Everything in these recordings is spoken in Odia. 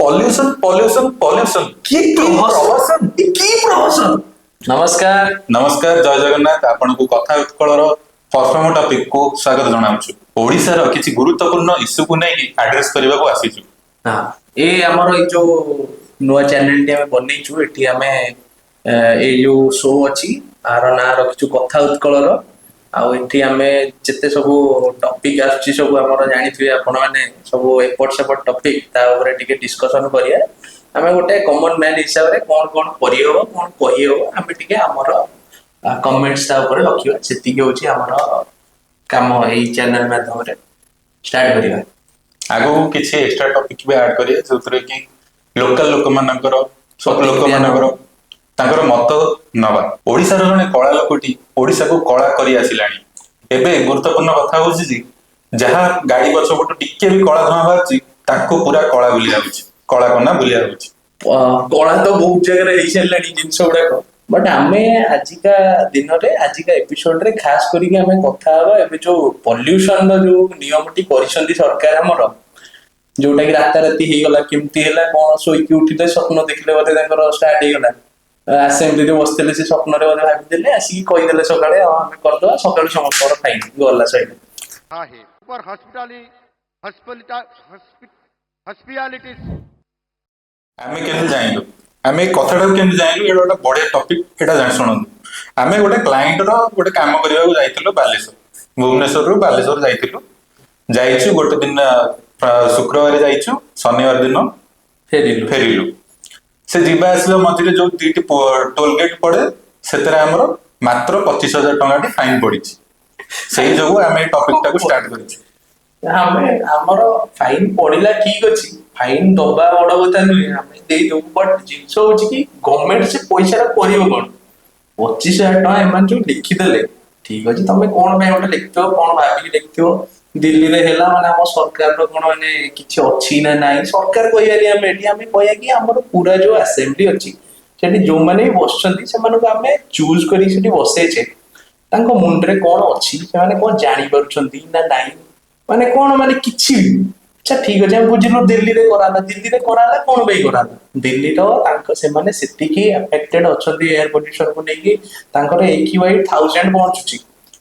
पॉल्यूशन पॉल्यूशन पॉल्यूशन की प्रहसन की प्रहसन। नमस्कार नमस्कार जय जगन्नाथ आपण को कथा उत्कलर प्रथम टॉपिक को स्वागत जनाउछु। ओडिसा रो किछि गुरुत्वपूर्ण इश्यू को नै एड्रेस करबा को आसीछु। हां ए हमर ए जो नुवा चैनल टी हम बनेइछु एठी हमें ए जो शो अछि आर ना रखिछु कथा उत्कलर आउ एठी हमें जते सब टॉपिक आछि सब हमर जानिथिबे आपण माने सब एपट सेपट टॉपिक ता ऊपर टिके डिस्कशन करिया। हमें गोटे कॉमन मैन हिसाब रे कोन कोन करि हो कोन कहि हो हमें टिके हमर कमेंट्स ता ऊपर रखिबा सेति के होछि हमर काम ए चैनल माध्यम रे स्टार्ट करिबा। आगो किछि एक्स्ट्रा टॉपिक भी ऐड करिए जोतरे कि लोकल लोक मानकर सब लोक मानकर तांकर मत नबा। ओडिसा रो जने कला लोकटी ओडिसा को कला करी आसिलानी। एबे गुरुत्वपूर्ण कथा होछि जे जहा गाड़ी पछपटो टिके भी कला धमा बाछि ताको पूरा कला बुलिया होछि कला कोना बुलिया होछि। कला तो बहुत जगह रे हिसलानी जिंस गुडा बट आमे आजिका दिन रे आजिका एपिसोड रे खास करी के हमें कथा हबा एबे जो पॉल्यूशन रो जो नियमटी परिसंधि सरकार हमर जोटा कि राता राती हे गला केमती हैला कोन सोई की उठिते स्वप्न देखले बोले तांकर स्टार्ट हे गला असेंबली रे बसतेले से स्वप्न रे बोले भाबी देले आसी कहि देले सकाळे हमें कर दवा सकाळ समस्त फाइन गला साइड हां हे पर हॉस्पिटैलिटी आमे केन जाइलु आमे कथाटा केन जाइलु एडा बडे टॉपिक एडा जान सुनन। आमे गोटे क्लाइंट रो गोटे काम करिया को जाइतिलो बालेश्वर भुवनेश्वर रो बालेश्वर जाइतिलो जाइछु गोटे दिन शुक्रवार जाइछु शनिवार दिन फेरिलु से जीवा आसला मझिरे जो दीटी टोल गेट पड़े सेतरे हमरो मात्र 25,000 टंका फाइन पड़िछि। सेही जगो आमे टॉपिक टाको स्टार्ट करिछु। हमें हमरो फाइन पड़िला ठीक अछि फाइन दबा बड़ कथा नुहे हमें देई दउ बट जिंस होछि कि गवर्नमेंट से पैसा करियो कोन 25,000 टंका एमान जो लिखि देले ठीक अछि तमे कोन भाई ओटा लिखतो कोन भाबी लिखतो दिल्ली रे हेला माने हम सरकार रो कोन माने किछि अछि ना नाही सरकार कहियारी हम एठी हमें कहया कि हमर पूरा जो असेंबली अछि सेठी जो माने बसछन्ती से माने हमें चूज करी सेठी बसे छे तांको मुंड रे कोन अछि से माने कोन जानि परछन्ती ना नाही माने कोन माने किछि अच्छा ठीक अछि हम बुझिलो दिल्ली रे कराला कोन बई कराला दिल्ली रो तांको से माने सेति की अफेक्टेड अछन्ती एयर पोल्यूशन को नेकी तांकर AQI 1000 पहुंचुची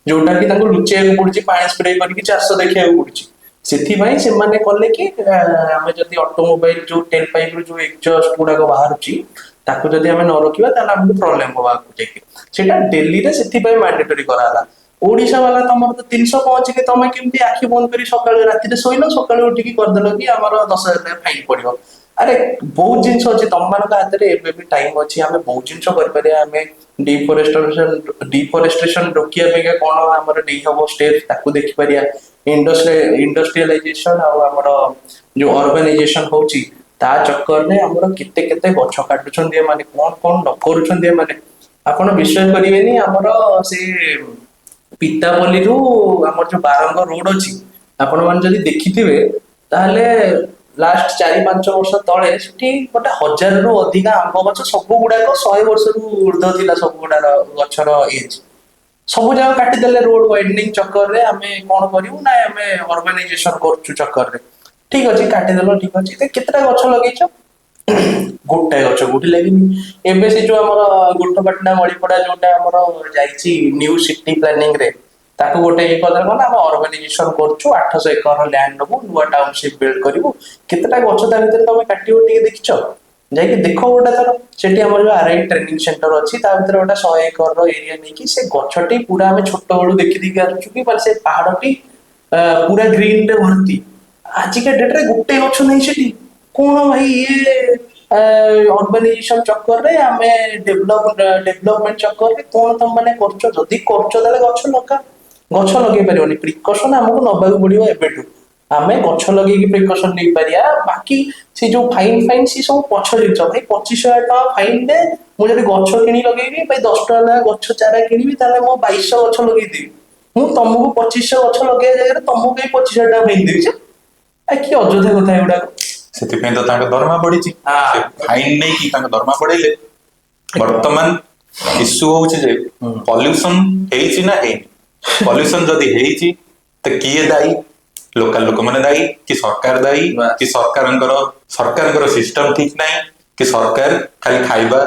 जोटा कि तांको लुचेया को पड़ुची पानी स्प्रे करके 400 देखिया को पड़ुची सेति भाई से माने कहले कि हमें जदी ऑटोमोबाइल जो टेल पाइप रो जो एग्जॉस्ट गुडा को बाहरुची ताको जदी हमें न रखिबा ताला हमको प्रॉब्लम होबा को जेके सेटा दिल्ली रे सेति भाई मैंडेटरी कराला। ओडिसा वाला तमर तो 300 पहुंच के तमे केमती आखि बंद करी सकाळ राती रे सोइलो सकाळ उठी की कर देलो कि हमर 10,000 फाइन पड़ियो। अरे बहुत जिंस अछि तम मान का हाथ रे एबे भी टाइम अछि हमें बहुत जिंस कर पारे हमें डिफोरेस्टेशन रोकिया बेगा कोन हमर नै हबो स्टेप ताको देखि पारिया इंडस्ट्रियलाइजेशन और हमर जो अर्बनाइजेशन होछि ता चक्कर ने हमर केते केते गछ काटुछन दे माने कोन कोन न करूछन दे माने आपण विश्वास करिवेनी हमर से पितापल्ली रु हमर जो बारंग रोड अछि आपण मान जदी देखिथिबे ताहले लास्ट 4-5 वर्ष तळे सेठी गोटे 1000 रु अधिक आंब गछ सब गुडा को 100 वर्ष रु ऊर्ध्व थिला सब गुडा गछर एज सब जगह काटी देले रोड वाइडनिंग चक्कर रे हमें कोन करिवु ना हमें अर्बनाइजेशन करछु चक्कर रे ठीक अछि काटी देलो ठीक अछि ते केतरा गछ लगैछ गोटे गछ गुटी लागिनी एबे से जो हमर गुटपाटना मळीपडा जोटा हमर जाईची न्यू सिटी प्लानिंग रे ताको गोटे एक कदर कोन हम अर्बनाइजेशन करछु 800 एकर लैंड नको नुवा टाउनशिप बिल्ड करिवु केतटा गछ ता भीतर तमे काटियो टिके देखिछो जाई के देखो गोटा तर सेठी हमर जो आरआई ट्रेनिंग सेंटर अछि ता भीतर गोटा 100 एकर रो एरिया नै कि से गछटी पूरा हमें छोट बळू देखि देखि आछु कि पर से पहाड़टी पूरा ग्रीन रे भर्ती आज के डेट रे गोटे गछ नै सेठी कोन भाई ये अर्बनाइजेशन चक्कर रे हमें डेवलपमेंट चक्कर रे कोन तम माने करछो जदी करछो ताले गछ लगे परियोनी प्रिकॉशन हमको नबाक पड़ियो एबेटू आमे गछ लगे की प्रिकॉशन नै परिया बाकी से जो फाइन से सब पछ जिंस भाई 25,000 टका फाइन दे मु जदी गछ किनी लगेबी भाई 10 टका गछ चारा किनीबी ताले मो 2200 गछ लगेई देबी मु तुमको 2500 गछ लगे जगह तुमको कई 25,000 टका फाइन देबी आ की अजोधा कथा एडा सेति पे तो तांका दरमा पड़िछि से फाइन नै की तांका दरमा पड़ेले वर्तमान इश्यू होछि जे पॉल्यूशन हेछि ना हे पॉल्यूशन जदी हेछि त किए दाई लोकल लोक मैंने दायी कि सरकार दायी कि सरकार सिस्टम ठीक नहीं कि सरकार खाली खाइबा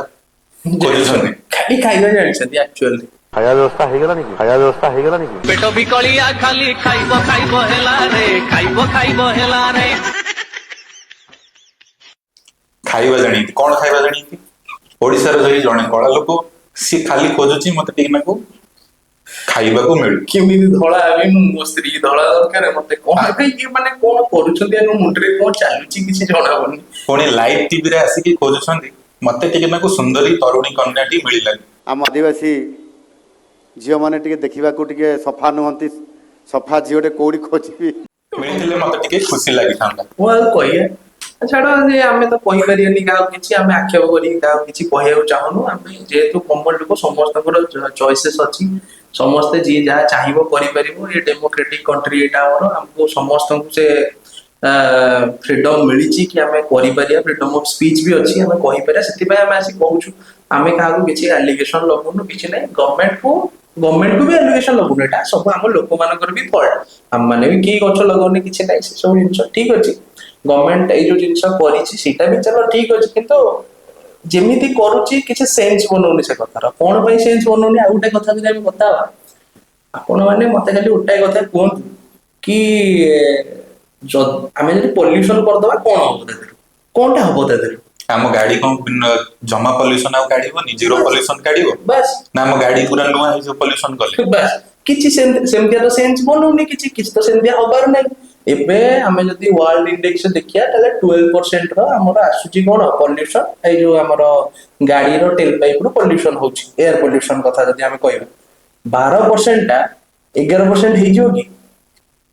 खोजुछन्ति खाली खाଇବା ଜାଣିଛନ୍ତି ଆକ୍ଚୁଆଲି ଖାଇବା ବ୍ୟବସ୍ଥା ହେଇଗଲାନି କି ଖାଇବା ବ୍ୟବସ୍ଥା ହେଇଗଲାନି କି पेट बिकलिया खाली खाइब खाइब हेला रे खाइब हेला रे खाइबा जानी कौन खाइबा जानी ओडिसा रे जणे कळा लोक सी खाली खोजुची मते टिक नाको खाइबाको मिळु କେମିତି ଧଳା ହେବି ମୋ ସ୍ତ୍ରୀ ଧଳା ଦରକାର ମତେ କଣ ଭାଇ ଇଏ ମାନେ କଣ କରୁଛନ୍ତି ଆମ ମୁଣ୍ଡରେ କଣ ଚାଲୁଛି କିଛି ଜଣାପଡୁନି ପୁଣି ଲାଇଭ टीवी रे आसी कि खोजुछन्ति मते टिक नाको सुंदरी तरुणी कन्याटी मिलिला आम आदिवासी झील मैंने देखा सफा नुहति सफा झीटे कौड़ी खोजी मिलथिले मते टिके खुशी लागि थांदा ମୁଁ ଆଉ କହିବା ଛାଡ ଯେ ଆମେ ତ କହିପାରିବାନି କାହାକୁ କିଛି ଆମେ ଆକ୍ଷେପ କରିକି କାହାକୁ କିଛି କହିବାକୁ ଚାହୁଁନୁ ଆମେ ଯେହେତୁ କମନ ଲୋକ ସମସ୍ତଙ୍କର ଚଏସେସ୍ ଅଛି ସମସ୍ତେ ଯିଏ ଯାହା ଚାହିଁବ କରିପାରିବ ଏ ଡେମୋକ୍ରେଟିକ କଣ୍ଟ୍ରି ଏଇଟା ଆମର ଆମକୁ ସମସ୍ତଙ୍କୁ ସେ ଫ୍ରିଡମ ମିଳିଛି କି ଆମେ କରିପାରିବା ଫ୍ରିଡମ ଅଫ ସ୍ପିଚ୍ ବି ଅଛି ଆମେ କହିପାରିବା ସେଥିପାଇଁ ଆମେ ଆସି କହୁଛୁ ଆମେ କାହାକୁ କିଛି ଆଲିଗେସନ ଲଗାଉନୁ କିଛି ନାହିଁ ଗଭର୍ଣ୍ଣମେଣ୍ଟକୁ ବି ଆଲିଗେସନ ଲଗାଉନୁ ଏଇଟା ସବୁ ଆମ ଲୋକମାନଙ୍କର ବି ଫଲ୍ଟ ଆମମାନେ ବି କେହି ଗଛ ଲଗାଉନି କିଛି ନାହିଁ ସେ ସବୁ ଜିନିଷ ଠିକ ଅଛି ଗଭର୍ଣ୍ଣମେଣ୍ଟ ଏଇ ଯୋଉ ଜିନିଷ କରିଛି ସେଇଟା ବି ଚାଲ ଠିକ ଅଛି କିନ୍ତୁ ଯେମିତି କରୁଛି କିଛି ସେନ୍ସ ବନଉନି ସେ କଥାର କଣ ପାଇଁ ସେନ୍ସ ବନଉନି ଆଉ ଗୋଟେ କଥା ଯଦି ଆମେ କଥା ହବା ଆପଣ ମାନେ ମତେ ଖାଲି ଗୋଟାଏ କଥା କୁହନ୍ତୁ କି ଆମେ ଯଦି ପଲ୍ୟୁସନ କରିଦବା କଣ ହବ ତା ଦେହରୁ କଣଟା ହବ ତା ଦେହରୁ ଆମ ଗାଡି କଣ ଜମା ପଲ୍ୟୁସନ ଆଉ କାଢିବନି ଜିରୋ ପଲ୍ୟୁସନ କାଢିବ ବାସ୍ ନା ଆମ ଗାଡି ପୁରା ନୂଆ ହେଇଯିବ ପଲ୍ୟୁସନ କଲେ ବାସ୍ କିଛି ସେମିତିଆ ତ ସେନ୍ସ ବନଉନି କିଛି ତ ସେମିତିଆ ହବାର ନାହିଁ ଏବେ ଆମେ ଯଦି ୱାର୍ଲଡ ଇଣ୍ଡେକ୍ସ ଦେଖିବା ତାହେଲେ 12% ର ଆମର ଆସୁଛି କଣ ପଲ୍ୟୁସନ ଏଇ ଯୋଉ ଆମର ଗାଡିର ଟେଲ ପାଇପ ରୁ ପଲ୍ୟୁସନ ହଉଛି ଏୟାର ପଲ୍ୟୁସନ କଥା ଯଦି ଆମେ କହିବା 12% ଟା 11% ହେଇଯିବ କି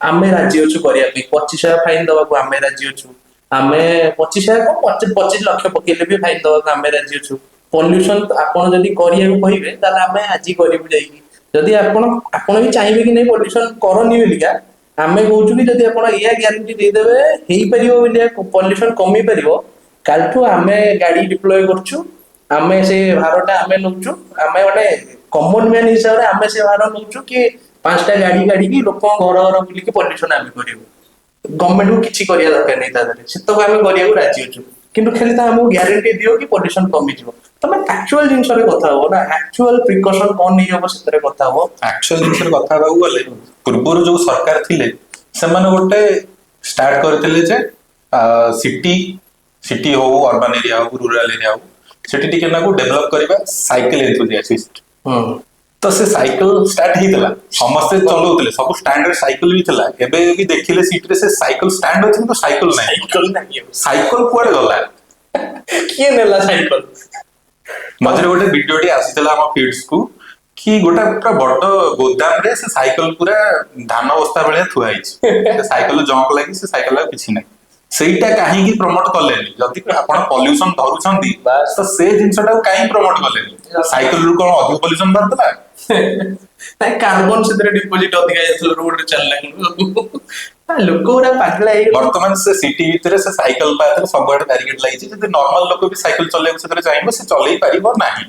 ଆମେ ରାଜି ଅଛୁ କରିବା ପାଇଁ 25,000 ଫାଇନ ଦବାକୁ ଆମେ ରାଜି ଅଛୁ ଆମେ 25,000 ଲକ୍ଷ ପକେଇଲେ ବି ଫାଇନ ଦବାକୁ ଆମେ ରାଜି ଅଛୁ ପଲ୍ୟୁସନ ଆପଣ ଯଦି କରିବାକୁ କହିବେ ତାହେଲେ ଆମେ ଆଜି କରିବୁ ଯାଇକି ଯଦି ଆପଣ ବି ଚାହିଁବେ କି ନାଇଁ ପଲ୍ୟୁସନ କରନି ବୋଲିକା ଆମେ କହୁଛୁ କି ଯଦି ଆପଣ ଏଇଆ ଗ୍ୟାରେଣ୍ଟି ଦେଇଦେବେ ହେଇପାରିବ ବୋଲି ପଲ୍ୟୁସନ କମି ପାରିବ କାଲିଠୁ ଆମେ ଗାଡି ଡିପ୍ଲୟ କରୁଛୁ ଆମେ ସେ ଭାରଟା ଆମେ ନଉଛୁ ଆମେ ଗୋଟେ କମନ ମ୍ୟାନ ହିସାବରେ ଆମେ ସେ ଭାର ନଉଛୁ କି 5ଟା ଗାଡି କାଢିକି ଲୋକଙ୍କ ଘର ଘର ବୁଲିକି ପଲ୍ୟୁସନ ଆମେ କରିବୁ ଗଭର୍ଣ୍ଣମେଣ୍ଟକୁ କିଛି କରିବା ଦରକାର ନାହିଁ ତା ଦେହରେ ସେତକ ଆମେ କରିବାକୁ ରାଜି ଅଛୁ କିନ୍ତୁ ଖାଲି ତ ଆମକୁ ଗ୍ୟାରେଣ୍ଟି ଦିଅ କି ପଲ୍ୟୁସନ କମିଯିବ ତମେ ଆକ୍ଚୁଆଲ ଜିନିଷରେ କଥା ହବ ନା ଆକ୍ଚୁଆଲ ପ୍ରିକସନ କଣ ନେଇହବ ସେଥିରେ କଥା ହବ ଆକ୍ଚୁଆଲ ଜିନିଷରେ କଥା ହେବାକୁ ଗଲେ ପୂର୍ବରୁ ଯୋଉ ସରକାର ଥିଲେ ସେମାନେ ଗୋଟେ ଷ୍ଟାର୍ଟ କରିଥିଲେ ଯେ ସିଟି ହଉ ଅର୍ବାନ ଏରିଆ ହଉ ରୁରାଲ ଏରିଆ ହଉ ସେଠି ଟିକେ ନାକୁ ଡେଭଲପ କରିବା ସାଇକେଲ ଏନ୍ଥୁଜିଆସିଷ୍ଟ ତ ସେ ସାଇକେଲ ଷ୍ଟାର୍ଟ ହେଇଥିଲା ସମସ୍ତେ ଚଲଉଥିଲେ ସବୁ ଷ୍ଟାଣ୍ଡରେ ସାଇକେଲ ବି ଥିଲା ଏବେ ବି ଦେଖିଲେ ସିଟିରେ ସେ ସାଇକେଲ ଷ୍ଟାଣ୍ଡ ଅଛି କିନ୍ତୁ ସାଇକେଲ ନାହିଁ ସାଇକେଲ କୁଆଡେ ଗଲା କିଏ ନେଲା ସାଇକେଲ ମଝିରେ ଗୋଟେ ଭିଡିଓଟି ଆସିଥିଲା ଆମ ଫିଡ୍ସ କୁ कि गोटा पूरा बड़ गोदाम रे से साइकिल पूरा धान बस्ता भलिया थुआ ହେଇଛି ସେ ସାଇକେଲ ଜମ୍ପ ଲାଗି ସେ ସାଇକେଲ ଆଉ କିଛି ନାହିଁ ସେଇଟା କାହିଁକି ପ୍ରମୋଟ କଲେନି ଯଦି ଆପଣ ପଲ୍ୟୁସନ ଧରୁଛନ୍ତି ତ ସେ ଜିନିଷଟାକୁ କାହିଁ ପ୍ରମୋଟ କଲେନି ସାଇକେଲ ରୁ କଣ ଅଧିକ ପଲ୍ୟୁସନ ବାହାରୁଥିଲା ନାଇଁ କାର୍ବନ ସେଥିରେ ଡିପୋଜିଟ ଅଧିକ ଯାଇଥିଲା ରୋଡରେ ଚାଲିଲା ଲୋକ ଗୁରା ପାଗଳା ହେଇ ବର୍ତ୍ତମାନ ସେ ସିଟି ଭିତରେ ସେ ସାଇକେଲ ପାଥରେ ସବୁଆଡେ ବ୍ୟାରିକେଡ ଲାଗିଛି ଯଦି ନର୍ମାଲ ଲୋକ ବି ସାଇକେଲ ଚଲେଇବାକୁ ସେଥିରେ ଚାହିଁବ ସେ ଚଲେଇ ପାରିବ ନାହିଁ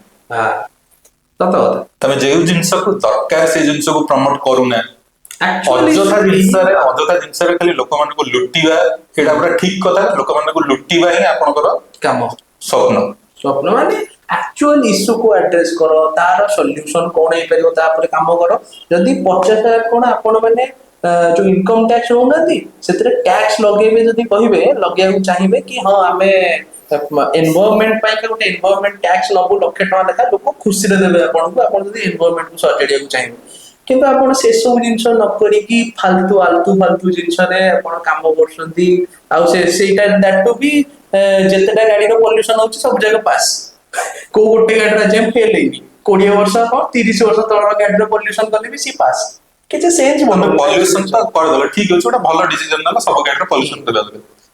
ସତ କଥା ତମେ ଯେଉଁ ଜିନିଷକୁ ଦରକାର ସେ ଜିନିଷକୁ ପ୍ରମୋଟ କରୁନା ଅଯଥା ଜିନିଷରେ ଖାଲି ଲୋକମାନଙ୍କୁ ଲୁଟିବା ଏଇଟା ପୁରା ଠିକ କଥା ଲୋକମାନଙ୍କୁ ଲୁଟିବା ହିଁ ଆପଣଙ୍କର କାମ ସ୍ୱପ୍ନ ମାନେ ଆକ୍ଚୁଆଲ ଇସ୍ୟୁକୁ ଆଡ୍ରେସ କର ତାର ସଲ୍ୟୁସନ କଣ ହେଇପାରିବ ତାପରେ କାମ କର ଯଦି 50,000 କଣ ଆପଣ ମାନେ ଯୋଉ ଇନକମ ଟ୍ୟାକ୍ସ ହଉନାହାନ୍ତି ସେଥିରେ ଟ୍ୟାକ୍ସ ଲଗେଇବେ ଯଦି କହିବେ ଲଗେଇବାକୁ ଚାହିଁବେ କି ହଁ ଆମେ ଏନଭାୟରନମେଣ୍ଟ ପାଇଁ ଗୋଟେ ଏନଭାୟରନମେଣ୍ଟ ଟ୍ୟାକ୍ସ ନବୁ 1,00,000 ଲେଖା ଲୋକ ଖୁସିରେ ଦେବେ ଆପଣଙ୍କୁ ଆପଣ ଯଦି ଏନଭାୟରନମେଣ୍ଟକୁ ସଜାଡିବାକୁ ଚାହିଁବେ କିନ୍ତୁ ଆପଣ ସେସବୁ ଜିନିଷ ନ କରିକି ଆଲତୁ ଜିନିଷରେ ଆପଣ କାମ କରୁଛନ୍ତି ଆଉ ସେଇଟା ଦ୍ୟାଟ ବି ଯେତେଟା ଗାଡିର ପଲ୍ୟୁସନ ହଉଛି ସବୁ ଜାଗା ପାସ୍ କୋଉ ଗୋଟେ ଗାଡିର ଯେମ ଫେଲ ହେଇନି 20 ବର୍ଷ 30 ବର୍ଷ ତଳର ଗାଡିର ପଲ୍ୟୁସନ କଲେ ବି ସି ପାସ୍ କିଛି ସେନ୍ସ ପଲ୍ୟୁସନ ତ କରିଦେଲ ଠିକ ଅଛି ଗୋଟେ ଭଲ ଡିସିଜନ ନେଲା ସବୁ ଗାଡିର ପଲ୍ୟୁସନ କରିବା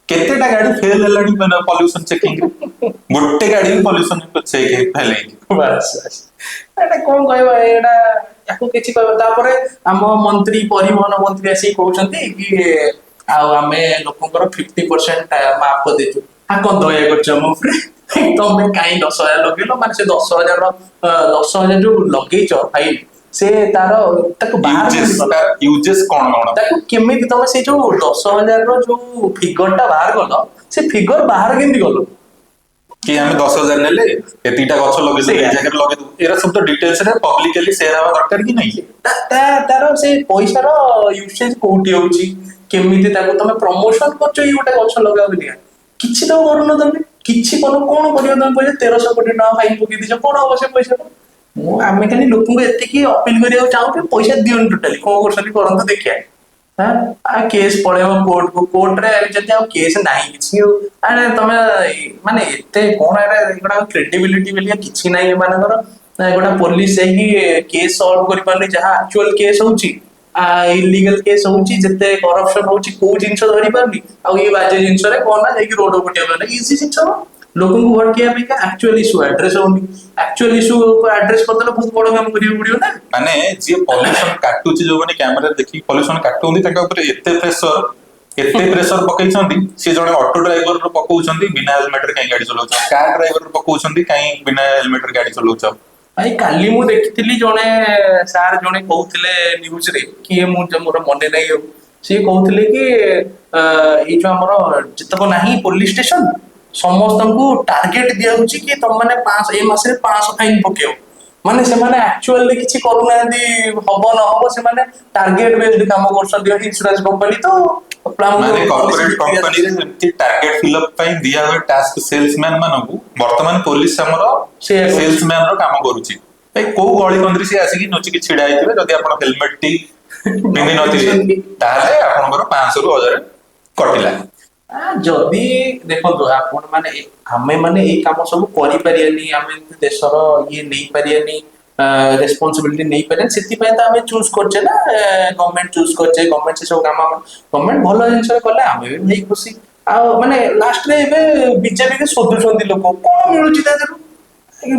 କେତେଟା ଗାଡି ଫେଲ ହେଲାଣି ପଲ୍ୟୁସନ ଚେକିଂ ଗୋଟେ ଗାଡି ବି ପଲ୍ୟୁସନ ଚେକ୍ ଫେଲ ହେଇଛି ଏଇଟା କଣ କହିବା ଏଇଟା ୟାକୁ କିଛି କହିବା ତାପରେ ଆମ ମନ୍ତ୍ରୀ ପରିବହନ ମନ୍ତ୍ରୀ ଆସିକି କହୁଛନ୍ତି କି ଆଉ ଆମେ ଲୋକଙ୍କର 50% ମାଫ କରିଦେଇଛୁ କଣ ଦୟା କରୁଛ ଆମ ଉପରେ ତମେ କାହିଁ 10,000 ଲଗେଇଲ ମାନେ ସେ 10,000 ଯୋଉ ଲଗେଇଛ ଭାଇ ସେ ତାର ତାକୁ ବାହାର ୟୁଜେସ୍ କେମିତି କଲ? ୟୁଜେସ୍ କଣ କଣ ତାକୁ କେମିତି ତମେ ସେଇ ଯୋଉ 10,000 ର ଯୋଉ ଫିଗର ଟା ବାହାର କଲ, ସେ ଫିଗର ବାହାର କେମିତି କଲ? କି ଆମେ 10,000 ନେଲେ ଏତିକିଟା ଗଛ ଲଗେଇଦେବୁ ସେଇଆ। ଏଇ ଜାଗାରେ ଲଗେଇଦେବୁ, ଏରା ସବୁ ତ ଡିଟେଲ୍ସ ରେ ପବ୍ଲିକଲି ସେୟାର ହବା ଦରକାର କି ନାହିଁ? ତାର ସେ ପଇସାର ୟୁସେଜ କୋଉଠି ହଉଛି, କେମିତି ତାକୁ ତମେ ପ୍ରମୋସନ କରୁଛ ଏଇ ଗୋଟେ ଗଛ ଲଗାଅ ବୋଲି? କିଛି ତ କରୁନ ତମେ, କିଛି କର, କଣ କରିବ ତମେ ପଇସା 1300 କୋଟି ଟଙ୍କା ଫାଇନ ପକେଇ ଦେଇଛ, କଣ ହବ ସେ ପଇସା? ଆମେ ଖାଲି ଲୋକଙ୍କୁ ଏତିକି ଅପିଲ କରିବାକୁ ଚାହୁଁଛୁ ପଇସା ଦିଅନ୍ତୁ, ଟୋଟାଲି କଣ କରୁଛନ୍ତି କରନ୍ତୁ ଦେଖିବା। ହଁ କେସ୍ ପଳେଇବ କୋର୍ଟକୁ, କୋର୍ଟରେ ଯଦି ଆଉ କେସ୍ ନାହିଁ କିଛି, ଆରେ ତମେ ମାନେ ଏତେ କଣ ଏଗୁଡା କ୍ରେଡିବିଲିଟି ବୋଲି କିଛି ନାହିଁ ଏମାନଙ୍କର। ଗୋଟା ପୋଲିସ ଯାଇକି କେସ୍ ସଲ୍ଭ କରିପାରୁନି, ଯାହା ଆକ୍ଚୁଆଲ କେସ୍ ହଉଛି, ଇଲିଗାଲ କେସ୍ ହଉଛି, ଯେତେ କରପସନ ହଉଛି, କୋଉ ଜିନିଷ ଧରି ପାରୁନି। ଆଉ ଏଇ ବାଜେ ଜିନିଷରେ କଣ ନା ଯାଇକି ରୋଡ ପଟିବା ମାନେ ଇଜି ଜିନିଷ ଲୋକଙ୍କୁ ଭଟକିବା ପାଇଁକା ଆକ୍ଚୁଆଲ ଇସ୍ୟୁ ଆଡ୍ରେସ ହଉନି। ଆକ୍ଚୁଆଲ ଇସ୍ୟୁ ଆଡ୍ରେସ କରିଦେଲେ ବହୁତ ବଡ କାମ କରିବାକୁ ପଡିବ ନା। ମାନେ ଯିଏ ପଲ୍ୟୁସନ କାଟୁଛି, ଯୋଉମାନେ କ୍ୟାମେରାରେ ଦେଖିକି ପଲ୍ୟୁସନ କାଟୁଛନ୍ତି, ତାଙ୍କ ଉପରେ ଏତେ ପ୍ରେସର ପକେଇଛନ୍ତି। ସେ ଜଣେ ଅଟୋ ଡ୍ରାଇଭର ପକଉଛନ୍ତି ବିନା ହେଲମେଟରେ କାହିଁ ଗାଡି ଚଲାଉଛ, କାର ଡ୍ରାଇଭର ପକଉଛନ୍ତି କାହିଁ ବିନା ହେଲମେଟରେ ଗାଡି ଚଲାଉଛ। ଭାଇ କାଲି ମୁଁ ଦେଖିଥିଲି ଜଣେ ସାର୍ ଜଣେ କହୁଥିଲେ ନ୍ୟୁଜରେ, କିଏ ମୁଁ ମୋର ମନେ ନାହିଁ, ଆଉ ସିଏ କହୁଥିଲେ କି ଏଇ ଯୋଉ ଆମର ଯେତେକ ନାହିଁ ପୋଲିସ ଷ୍ଟେସନ ସମସ୍ତଙ୍କୁ ଟାର୍ଗେଟ ଦିଆଯାଉଛି କି ତମ ମାନେ 500 ଏ ମାସରେ 500 ଫାଇନ ପକେଇବ। ମାନେ ସେମାନେ ଆକ୍ଚୁଆଲି କିଛି କରୁନାହାନ୍ତି, ହବ ନହବ ସେମାନେ ଟାର୍ଗେଟ ବେସ୍ଡ କାମ କରୁଛନ୍ତି। ଇନ୍ସୁରାନ୍ସ କମ୍ପାନୀ ତ ମାନେ ପଲିସି କର୍ପୋରେଟ ବିକ୍ରି କମ୍ପାନୀରେ ଯେମିତି ଟାର୍ଗେଟ ଫିଲଅପ ପାଇଁ ଦିଆ ହୁଏ ଟାସ୍କ ସେଲ୍ସମ୍ୟାନ ମାନଙ୍କୁ, ବର୍ତ୍ତମାନ ପୋଲିସ ଆମର ସେଇଆ କରୁଛି। ସେଲ୍ସମ୍ୟାନ ର କାମ କରୁଛି। ଏଇ କୋଉ ଗଳି କନ୍ଦିରେ ସିଏ ଆସିକି ନୁଚିକି ଛିଡା ହେଇଥିବେ, ଯଦି ଆପଣ ହେଲମେଟ ଟି ପିନ୍ଧି ନଥିବେ ତାହେଲେ ଆପଣଙ୍କର 500 ରୁ 1000 କଟିଲା। ଯଦି ଦେଖନ୍ତୁ ଆପଣ ମାନେ ଆମେ ମାନେ ଏଇ କାମ ସବୁ କରିପାରିବାନି, ଆମେ ଦେଶର ଇଏ ନେଇପାରିବାନି, ରେସ୍ପନ୍ସିବିଲିଟି ନେଇପାରିବାନି, ସେଥିପାଇଁ ତ ଆମେ ଚୁଜ୍ କରୁଛେ ନା ଗଭର୍ଣ୍ଣମେଣ୍ଟ ଚୁଜ୍ କରୁଛେ। ଗଭର୍ଣ୍ଣମେଣ୍ଟ ସେ ସବୁ କାମ ଗଭର୍ଣ୍ଣମେଣ୍ଟ ଭଲ ଜିନିଷ କଲେ ଆମେ ବି ଭାଇ ଖୁସି। ଆଉ ମାନେ ଲାଷ୍ଟରେ ଏବେ ବିଜେପି କି ଶୋଧୁଛନ୍ତି ଲୋକ, କଣ ମିଳୁଛି ତା ଦେହରୁ?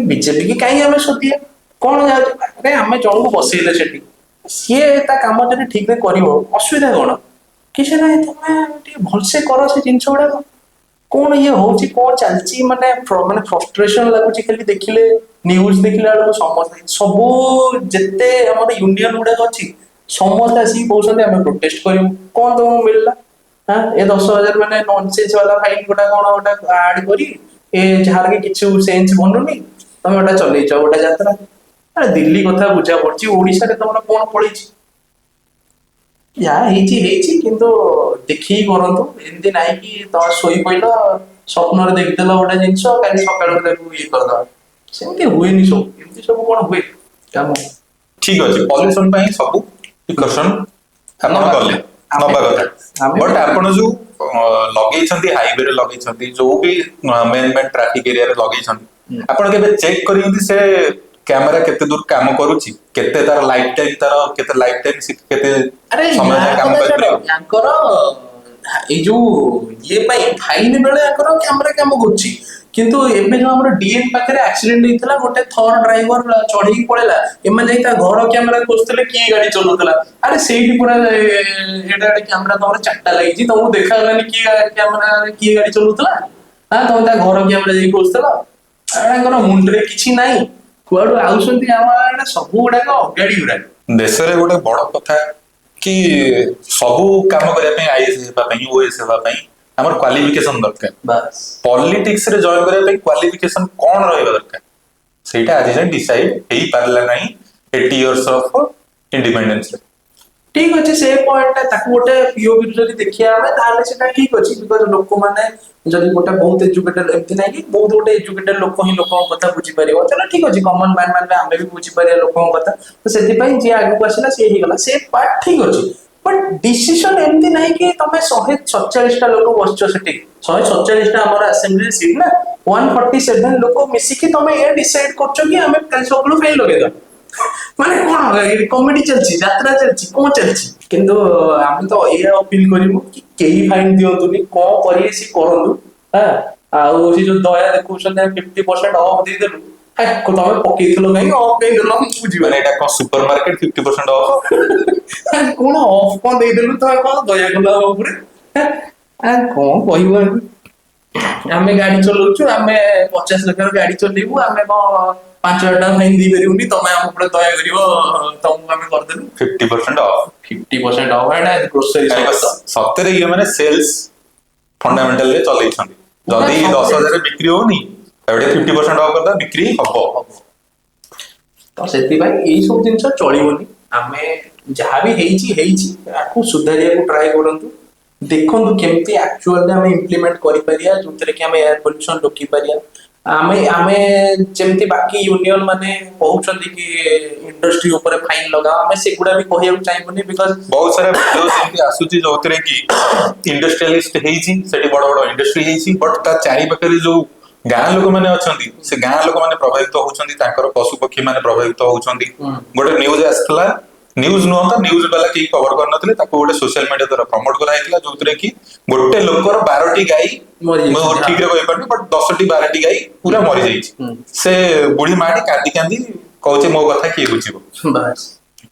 ବିଜେପି କି କାହିଁ ଆମେ ଶୋଧିବା, କଣ ଯାଉଛି? ଆମେ ଜଣକୁ ବସେଇଲେ ସେଠି, ସିଏ ତା କାମ ଯଦି ଠିକରେ କରିବ ଅସୁବିଧା କଣ? କିଛି ନାହିଁ, ତମେ ଟିକେ ଭଲସେ କର ସେ ଜିନିଷ ଗୁଡାକ। କଣ ଇଏ ହଉଛି, କଣ ଚାଲିଛି, ମାନେ ମାନେ ଫ୍ରଷ୍ଟ୍ରେସନ ଲାଗୁଛି ଖାଲି ଦେଖିଲେ। ନ୍ୟୁଜ ଦେଖିଲା ବେଳକୁ ସମସ୍ତେ ସବୁ ଯେତେ ଆମର ୟୁନିୟନ ଗୁଡାକ ଅଛି ସମସ୍ତେ ଆସିକି କହୁଛନ୍ତି ଆମେ ପ୍ରୋଟେଷ୍ଟ କରିବୁ। କଣ ତମକୁ ମିଳିଲା? ଏ 10,000 ମାନେ ନନସେନ୍ସ ବାଲା ଫାଇନ ଗୋଟା କଣ ଗୋଟା ଆଡ କରି, ଏ ଯାହାର କି କିଛି ସେନ୍ସ ବନୁନି, ତମେ ଗୋଟା ଚଲେଇଛ ଗୋଟେ ଯାତ୍ରା। ଆରେ ଦିଲ୍ଲୀ କଥା ବୁଝା ପଡୁଛି, ଓଡିଶାରେ ତମର କଣ ପଳେଇଛି? ଯାହା ହେଇଛି ହେଇଛି, କିନ୍ତୁ ଦେଖିକି କରନ୍ତୁ। ଏମିତି ନାହିଁ କି ତମେ ଶୋଇ ପଇଲ ସ୍ୱପ୍ନରେ ଦେଖିଦେଲ ଗୋଟେ ଜିନିଷ, କାଲି ସକାଳୁ ତାକୁ ଇଏ କରିଦବା, ସେମିତି ହୁଏନି। ସବୁ ଏମିତି ସବୁ କଣ ହୁଏ କାମ? ଠିକ ଅଛି, ପଲ୍ୟୁସନ ପାଇଁ ସବୁ ପ୍ରିକସନ ଆପଣ ନବା ଗଲେ ଆମେ ନବା କଥା। ଆମେ ବଟ୍ ଆପଣ ଯୋଉ ଲଗେଇଛନ୍ତି, ହାଇୱେରେ ଲଗେଇଛନ୍ତି, ଯୋଉ ବି ମେନ୍ ମେନ୍ ଟ୍ରାଫିକ ଏରିଆରେ ଲଗେଇଛନ୍ତି, ଆପଣ କେବେ ଚେକ୍ କରିଛନ୍ତି ସେ କ୍ୟାମେରା କେତେ ଦୂର କାମ କରୁଛି, କେତେ ତାର ଲାଇଫ ଟାଇମ, ତାର କେତେ ଲାଇଫ ଟାଇମ, କେତେ ଆରେ ସମୟ ୟା ଯାଏ କାମ କଥା ଛାଡ, କରିପାରିବ? ୟାଙ୍କର ଏଇ ଯୋଉ ଇଏ ପାଇଁ ଫାଇନ ବେଳେ ୟାଙ୍କର କ୍ୟାମେରା କାମ କରୁଛି, କିନ୍ତୁ ଏବେ ଯୋଉ ଆମର ଡିଏନ୍ ପାଖରେ ଆକ୍ସିଡେଣ୍ଟ ହେଇଥିଲା, ଗୋଟେ ଥର ଡ୍ରାଇଭର ଚଢେଇକି ପଳେଇଲା, ଏମାନେ ଯାଇ ତା ଘର କ୍ୟାମେରା ଖୋଜୁଥିଲେ କିଏ ଗାଡି ଚଲାଉଥିଲା। ଆରେ ସେଇଠି ପୁରା ଏଇଟା କ୍ୟାମେରା ତମର 4ଟା ଲାଗିଛି, ତମକୁ ଦେଖାଗଲାନି କିଏ କ୍ୟାମେରା କିଏ ଗାଡି ଚଲାଉଥିଲା? ତମେ ତା ଘର କ୍ୟାମେରା ଯାଇକି ଖୋଜୁଥିଲ। ତାଙ୍କର ମୁଣ୍ଡରେ କିଛି ନାହିଁ, କୁଆଡୁ ଆଉଛନ୍ତି ଆମ ସବୁ ଗୁଡାକ ଅଗାଡି ଗୁଡାକ। ଦେଶରେ ଗୋଟେ ବଡ କଥା କି ସବୁ କାମ କରିବା ପାଇଁ ଆଇଏଏସ୍ ହେବା ପାଇଁ, ଓଏଏସ୍ ହେବା ପାଇଁ ଆମର କ୍ୱାଲିଫିକେସନ ଦରକାର। ବାସ୍ ପଲିଟିକ୍ସ ରେ ଜଏନ କରିବା ପାଇଁ କ୍ୱାଲିଫିକେସନ କଣ ରହିବା ଦରକାର, ସେଇଟା ଆଜି ଯାଏଁ ଡିସାଇଡ୍ ହେଇପାରିଲା ନାହିଁ 80 years ଅଫ୍ ଇଣ୍ଡିପେଣ୍ଡେନ୍ସରେ। ଠିକ ଅଛି, ସେ ପଏଣ୍ଟଟା ତାକୁ ଗୋଟେ ପିଓଭି ଯଦି ଦେଖିବା ଆମେ, ତାହେଲେ ସେଟା ଠିକ ଅଛି। ବିକଜ ଲୋକମାନେ ଯଦି ଗୋଟେ ବହୁତ ଏଜୁକେଟେଡ, ଏମିତି ନାହିଁ କି ବହୁତ ଗୋଟେ ଏଜୁକେଟେଡ ଲୋକ ହିଁ ଲୋକଙ୍କ କଥା ବୁଝିପାରିବ, ତାହେଲେ ଠିକ ଅଛି। କମନ ମ୍ୟାନ ମାନେ ଆମେ ବି ବୁଝିପାରିବା ଲୋକଙ୍କ କଥା, ତ ସେଥିପାଇଁ ଯିଏ ଆଗକୁ ଆସିଲା ସିଏ ହେଇଗଲା, ସେ ପାର୍ଟ ଠିକ ଅଛି। ବଟ୍ ଡିସିସନ ଏମିତି ନାହିଁ କି ତମେ 147ଟା ଲୋକ ବସିଛ ସେଠି, 147ଟା ଆମର ଆସେମ୍ବଲି ସିଟ୍ ନା, 147 ଲୋକ ମିଶିକି ତମେ ଏ ଡିସାଇଡ୍ କରୁଛ କି ଆମେ କାଲି ସକାଳୁ ଫାଇନ୍ ଲଗେଇଦବା। ମାନେ କଣ କମେଡି ଚାଲିଛି, ଯାତ୍ରା ଚାଲିଛି, କଣ ଚାଲିଛି? କିନ୍ତୁ ଆମେ ତ ଏଇଆ ଅପିଲ କରିବୁ କି କେହି ଫାଇନ୍ ଦିଅନ୍ତୁନି, କଣ କରିବେ ସିଏ କରନ୍ତୁ। ଆଉ ସେ ଯୋଉ ଦୟା ଦେଖଉଛନ୍ତି 50% ଅଫ୍ ଦେଇଦେଲୁ, ତମେ ପକେଇଥିଲ କାହିଁ, ଅଫ୍ କାହିଁ ଦେଲ ମୁଁ ବୁଝିପାରୁନି। ମାନେ ଏଇଟା କଣ ସୁପର ମାର୍କେଟ 50% ଅଫ୍? କଣ ଅଫ୍ କଣ ଦେଇଦେଲୁ, ତମେ କଣ ଦୟା କଲ ଆମ ଉପରେ? କଣ କହିବ? ଆମେ ଗାଡି ଚଲଉଛୁ, ଆମେ 50 ଲକ୍ଷର ଗାଡି ଚଲେଇବୁ, ଆମେ କଣ 5,000 ଟଙ୍କା ଫାଇନ୍ ଦେଇପାରିବୁନି, ତମେ ଆମ ଉପରେ ଦୟା କରିବ, ତମକୁ ଆମେ କରିଦେବୁ 50% ଅଫ୍। 50% ଅଫ୍। ଏଇଟା ଗ୍ରୋସରୀ ସତରେ ଇଏ ମାନେ ସେଲ୍ସ ଫଣ୍ଡାମେଣ୍ଟାଲ ରେ ଚଲେଇଛନ୍ତି। ଯଦି 10,000 ବିକ୍ରି ହଉନି ତାହେଲେ 50% ଅଫ୍ କରିଦବା, ବିକ୍ରି ହବ। ତ ସେଥିପାଇଁ ଏଇ ସବୁ ଜିନିଷ ଚଳିବନି। ଆମେ ଯାହା ବି ହେଇଛି ଆକୁ ସୁଧାରିବାକୁ ଟ୍ରାଏ କରନ୍ତୁ। ଦେଖନ୍ତୁ କେମିତି ଆକ୍ଚୁଆଲି ଆମେ ଇମ୍ପ୍ଲିମେଣ୍ଟ କରିପାରିବା, ଯୋଉଥିରେ କି ଆମେ ଏୟାର ପଲ୍ୟୁସନ ରୋକିପାରିବା। ଆମେ ଯେମିତି ବାକି ୟୁନିୟନ ମାନେ କହୁଛନ୍ତି କି ଇଣ୍ଡଷ୍ଟ୍ରି ଉପରେ ଫାଇନ ଲଗାଅ, ଆମେ ସେଗୁଡା ବି କହିବାକୁ ଚାହିଁବୁନି। ବିକଜ ବହୁତ ସାରା ଭିଡିଓ ସେମିତି ଆସୁଛି ଯୋଉଥିରେ କି ଇଣ୍ଡଷ୍ଟ୍ରିଆଲିଷ୍ଟ ହେଇଛି, ସେଠି ବଡ ବଡ ଇଣ୍ଡଷ୍ଟ୍ରି ହେଇଛି, ବଟ ତା ଚାରି ପାଖରେ ଯୋଉ ଗାଁ ଲୋକମାନେ ଅଛନ୍ତି, ସେ ଗାଁ ଲୋକମାନେ ପ୍ରଭାବିତ ହଉଛନ୍ତି, ତାଙ୍କର ପଶୁ ପକ୍ଷୀ ମାନେ ପ୍ରଭାବିତ ହଉଛନ୍ତି। ଗୋଟେ ନ୍ୟୁଜ ଆସିଥିଲା, ନ୍ୟୁଜ ନୁହଁ ତ, ନ୍ୟୁଜ ବାଲା କେହି କଭର କରିନଥିଲେ, ତାକୁ ଗୋଟେ ସୋସିଆଲ ମିଡିଆ ଦ୍ୱାରା ପ୍ରମୋଟ କରାଯାଇଥିଲା, ଯୋଉଥିରେ କି ଗୋଟେ ଲୋକର 12ଟି ଗାଈ, ମୁଁ ଠିକରେ କହିପାରୁନି ବଟ 10ଟି 12ଟି ଗାଈ ପୁରା ମରିଯାଇଛି। ସେ ବୁଢୀ ମାଟି କାନ୍ଦି କାନ୍ଦି କହୁଛି ମୋ କଥା କିଏ ବୁଝିବ। ବାସ୍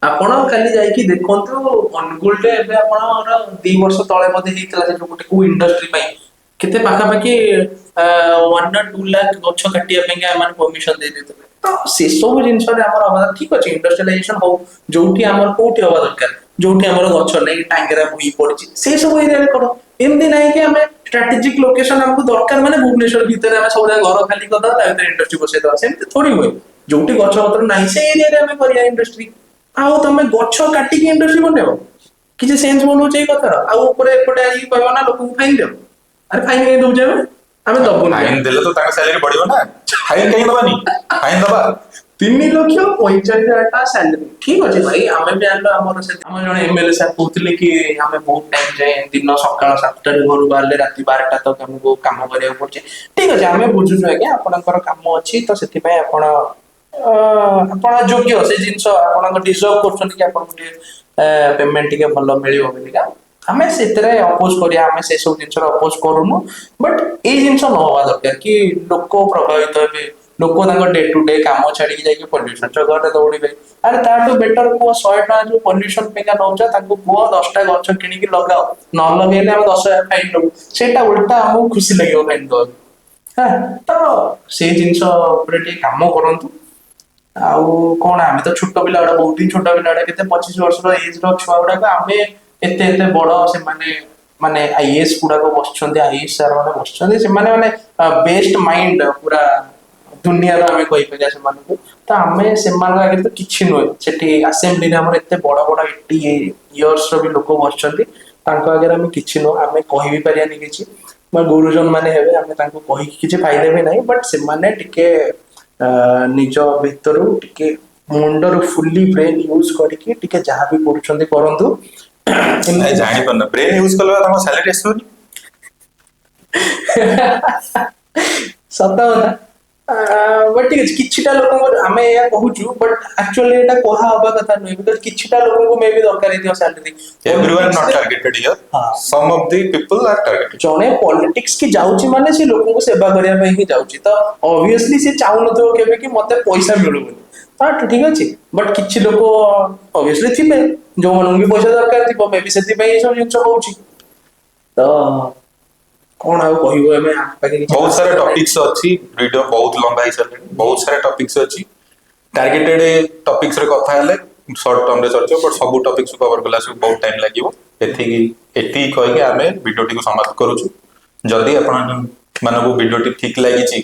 ଆପଣ ଖାଲି ଯାଇକି ଦେଖନ୍ତୁ, ଅନୁଗୁଳରେ ଏବେ ଆପଣଙ୍କର 2 ବର୍ଷ ତଳେ ବୋଧେ ହେଇଥିଲା ସେ ଯୋଉ ଗୋଟେ କୋଉ ଇଣ୍ଡଷ୍ଟ୍ରି ପାଇଁ କେତେ ପାଖାପାଖି 1 ନା 2 ଲାખ ଗଛ କାଟିବା ପାଇଁ ଏମାନେ ପରମିଶନ ଦେଇ ଦେଇଥିଲେ। ତ ସେସବୁ ଜିନିଷରେ ଆମର ହବା ଠିକ ଅଛି, ଇଣ୍ଡଷ୍ଟ୍ରିଆଲାଇଜେସନ ହଉ, ଯୋଉଠି ଆମର କୋଉଠି ହବା ଦରକାର, ଯୋଉଠି ଆମର ଗଛ ନାହିଁ, ଟାଙ୍ଗେରା ଭୁଇଁ ପଡିଛି, ସେଇ ସବୁ ଏରିଆରେ କର। ଏମିତି ନାହିଁ କି ଆମେ ଷ୍ଟ୍ରାଟେଜିକ ଲୋକେସନ ଆମକୁ ଦରକାର ମାନେ ଭୁବନେଶ୍ୱର ଭିତରେ ଆମେ ସବୁବେଳେ ଘର ଖାଲି କରିଦବା, ତା ଭିତରେ ଇଣ୍ଡଷ୍ଟ୍ରି ବସେଇଦବା, ସେମିତି ଥୋଡି ହୁଏ। ଯୋଉଠି ଗଛ ପତ୍ର ନାହିଁ ସେଇ ଏରିଆରେ ଆମେ କରିବା ଇଣ୍ଡଷ୍ଟ୍ରି। ଆଉ ତମେ ଗଛ କାଟିକି ଇଣ୍ଡଷ୍ଟ୍ରି ବନେଇବ, କିଛି ସେନ୍ସ ବନଉଛି ଏଇ କଥା? ଆଉ ଉପରେ ଏପଟେ ଆସିକି କହିବ ନା ଲୋକଙ୍କୁ ଫାଇନ ଦିଅ। ଆରେ ଫାଇନ କାହିଁ ଦଉଛେ ଆମେ ଦବୁନି। ଫାଇନ ଦେଲେ ତ ତାଙ୍କ ସାଲାରୀ ବଢିବ ନା, ଫାଇନ କାହିଁ ଦବାନି, ଫାଇନ ଦବା। 3,45,000 ଟଙ୍କା ସାଲାରୀ, ଠିକ ଅଛି ଭାଇ। ଆମେ ବି ଜାଣିଲୁ, ଆମର ଜଣେ MLA ସାର୍ କହୁଥିଲେ କି ଆମେ ବହୁତ ଟାଇମ ଯାଏ ଦିନ ସକାଳ 7ଟାରୁ ଘରୁ ବାହାରିଲେ ରାତି 12ଟା ତକ ଆମକୁ କାମ କରିବାକୁ ପଡୁଛି। ଠିକ ଅଛି, ଆମେ ବୁଝୁଛୁ ଆଜ୍ଞା, ଆପଣଙ୍କର କାମ ଅଛି, ତ ସେଥିପାଇଁ ଆପଣ ଯୋଗ୍ୟ ସେ ଜିନିଷ ଆପଣଙ୍କ ଡିଜର୍ଭ କରୁଛନ୍ତି କି ଆପଣଙ୍କୁ ଟିକେ ପେମେଣ୍ଟ ଟିକେ ଭଲ ମିଳିବ ବୋଲିକା। ଆମେ ସେଥିରେ ଅପୋଜ କରିବା, ଆମେ ସେ ସବୁ ଜିନିଷର ଅପୋଜ କରୁନୁ। ବଟ ଏଇ ଜିନିଷ ନ ହବା ଦରକାର କି ଲୋକ ପ୍ରଭାବିତ ହେବେ, ଲୋକ ତାଙ୍କ ଡେ ଟୁ ଡେ କାମ ଛାଡିକି ଯାଇକି ପଲ୍ୟୁସନ ଚକ୍କରରେ ଦୌଡିବେ। ଆରେ ତାଠୁ ବେଟର କୁହ 100 ଟଙ୍କା ଯୋଉ ପଲ୍ୟୁସନ ପାଇଁକା ନଉଛ, ତାଙ୍କୁ କୁହ 10ଟା ଗଛ କିଣିକି ଲଗାଅ, ନ ଲଗେଇଲେ ଆମେ 10,000 ଫାଇନ ଦବୁ। ସେଇଟା ଉଲ୍ଟା ଆମକୁ ଖୁସି ଲାଗିବ ଫାଇନ ଦବାକୁ। ତ ସେଇ ଜିନିଷ ଉପରେ ଟିକେ କାମ କରନ୍ତୁ। ଆଉ କଣ, ଆମେ ତ ଛୋଟ ପିଲା ଗୁଡା, ବହୁତ ହିଁ ଛୋଟ ପିଲା ଗୁଡା, କେତେ 25 ବର୍ଷର ଏଜ ର ଛୁଆ ଗୁଡାକ, ଆମେ ଏତେ ଏତେ ବଡ, ସେମାନେ ମାନେ IAS ଗୁଡାକ ବସିଛନ୍ତି, IAS ସାର୍ ମାନେ ବସିଛନ୍ତି, ସେମାନେ ମାନେ ବେଷ୍ଟ ମାଇଣ୍ଡ ପୁରା ଦୁନିଆର ଆମେ କହିପାରିବା ସେମାନଙ୍କୁ। ତ ଆମେ ସେମାନଙ୍କ ଆଗରେ ତ କିଛି ନୁହେଁ। ସେଠି ଆସେମ୍ବଲିରେ ଆମର ଏତେ ବଡ ବଡ 80 ଇୟର୍ସ ର ବି ଲୋକ ବସିଛନ୍ତି, ତାଙ୍କ ଆଗରେ ଆମେ କିଛି ନୁହଁ। ଆମେ କହିବି ପାରିବାନି କିଛି, ଗୁରୁଜନ ମାନେ ହେବେ, ଆମେ ତାଙ୍କୁ କହିକି କିଛି ଫାଇଦା ବି ନାହିଁ। ବଟ ସେମାନେ ଟିକେ ନିଜ ଭିତରୁ ଟିକେ ମୁଣ୍ଡରୁ ଫୁଲି ବ୍ରେନ ୟୁଜ କରିକି ଟିକେ ଯାହା ବି କରୁଛନ୍ତି କରନ୍ତୁ। ଜାଣିପାରୁନ, ବ୍ରେନ ୟୁଜ କଲେ ତମ ସାଲାରୀ ଆସିବନି। ସତ କଥା। ବଟ ଠିକ ଅଛି, କିଛିଟା ଲୋକଙ୍କୁ ଆମେ ଏହା କହୁଛୁ, ବଟ ଆକ୍ଚୁଆଲି ଏଇଟା କୁହା ହବା କଥା ନୁହେଁ। ବିକଜ କିଛିଟା ଲୋକଙ୍କୁ ମେ ବି ଦରକାର ହେଇଥିବ salary. Everyone not targeted here. Some of the people are targeted. ଜଣେ ପଲିଟିକ୍ସ କି ଯାଉଛି ମାନେ ସେ ଲୋକଙ୍କୁ ସେବା କରିବା ପାଇଁ ହିଁ ଯାଉଛି, ତ ଅବଭିୟସଲି ସେ ଚାହୁଁନଥିବ କେବେ କି ମତେ ପଇସା ମିଳୁ ବୋଲି। ହଁ ଠିକ ଅଛି, ବଟ କିଛି ଲୋକ ଅବଭିୟସଲି ଥିବେ ଯୋଉମାନଙ୍କୁ ବି ପଇସା ଦରକାର ଥିବ, ମେ ବି ସେଥିପାଇଁ ଏସବୁ ଜିନିଷ ହଉଛି। ତ କଣ ଆଉ କହିବୁ ଆମେ, ବହୁତ ସାରା ଟପିକ୍ସ ଅଛି, ଭିଡିଓ ବହୁତ ଲମ୍ବା ହେଇସାରିଲାଣି, ବହୁତ ସାରା ଟପିକ୍ସ ଅଛି। ଟାର୍ଗେଟେଡ ଟପିକ୍ସ ରେ କଥା ହେଲେ ସର୍ଟ ଟର୍ମ ରେ ସରିଯିବ, ବଟ ସବୁ ଟପିକ୍ସ କଭର କଲା ସବୁ ବହୁତ ଟାଇମ ଲାଗିବ। ଏତିକି କହିକି ଆମେ ଭିଡିଓଟିକୁ ସମାପ୍ତ କରୁଛୁ। ଯଦି ଆପଣ ମାନଙ୍କୁ ଭିଡିଓଟି ଠିକ ଲାଗିଛି,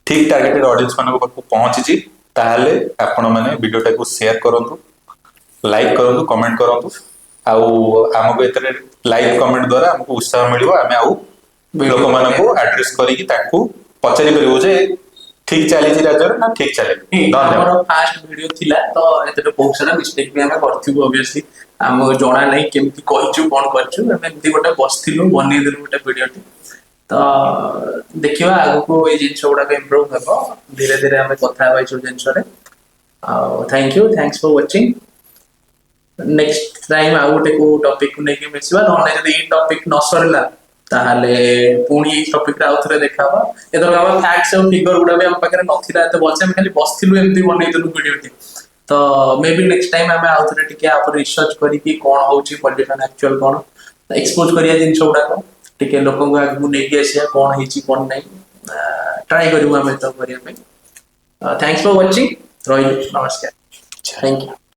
ଠିକ ଟାର୍ଗେଟେଡ ଅଡିଏନ୍ସ ମାନଙ୍କ ପାଖକୁ ପହଞ୍ଚିଛି, ତାହେଲେ ଆପଣ ମାନେ ଭିଡିଓଟାକୁ ସେୟାର କରନ୍ତୁ, ଲାଇକ୍ କରନ୍ତୁ, କମେଣ୍ଟ କରନ୍ତୁ। ଆଉ ଆମକୁ ଏଥିରେ ଲାଇକ୍ କମେଣ୍ଟ ଦ୍ୱାରା ଆମକୁ ଉତ୍ସାହ ମିଳିବ, ଆମେ ଆଉ ଲୋକମାନଙ୍କୁ ଆଡ୍ରେସ କରିକି ତାଙ୍କୁ ପଚାରି ପାରିବୁ ଯେ ଠିକ ଚାଲିଛି ରାଜ୍ୟରେ ନା ଠିକ ଚାଲିନି। ଆମର ଫାଷ୍ଟ ଭିଡିଓ ଥିଲା, ତ ଏଥିରେ ବହୁତ ସାରା ମିଷ୍ଟେକ୍ ବି ଆମେ କରିଥିବୁ ଅବଭିୟସଲି। ଆମକୁ ଜଣା ନାହିଁ କେମିତି କହିଛୁ, କଣ କରିଛୁ। ଆମେ ଏମିତି ଗୋଟେ ବସିଥିଲୁ, ବନେଇଦେଲୁ ଗୋଟେ ଭିଡିଓଟି। ତ ଦେଖିବା ଆଗକୁ ଏଇ ଜିନିଷ ଗୁଡାକ ଇମ୍ପ୍ରୁଭ ହେବ। ଧୀରେ ଧୀରେ ଆମେ କଥା ହେବା ଏଇ ସବୁ ଜିନିଷରେ। ଆଉ thank you, thanks for watching. Next time ଆଉ ଗୋଟେ କୋଉ ଟପିକ କୁ ନେଇକି ମିଶିବା, ନହେଲେ ଯଦି ଏଇ ଟପିକ ନ ସରିଲା ତାହେଲେ ପୁଣି ଏଇ ଟପିକରେ ଆଉ ଥରେ ଦେଖାହବା। ଏଥର ଆମ ଫ୍ୟାକ୍ଟସ ଆଉ ଫିଗର ଗୁଡା ବି ଆମ ପାଖରେ ନଥିଲା ଏତେ ଭଲସେ, ଆମେ ଖାଲି ବସିଥିଲୁ ଏମିତି ବନେଇଦେଲୁ ଭିଡିଓଟି। ତ ମେ ବି ନେକ୍ସଟ ଟାଇମ ଆମେ ଆଉ ଥରେ ଟିକେ ରିସର୍ଚ୍ଚ କରିକି କଣ ହଉଛି ପଲ୍ୟୁସନ ଆକ୍ଚୁଆଲ କଣ, ଏକ୍ସପୋଜ କରିବା ଜିନିଷ ଗୁଡାକ। ଟିକେ ଲୋକଙ୍କୁ ଆଗକୁ ନେଇକି ଆସିବା କଣ ହେଇଛି କଣ ନାହିଁ ट्राई करूँ आम तो करने थैंक्स फॉर वाचिंग ରହିଲି ନମସ୍କାର थैंक यू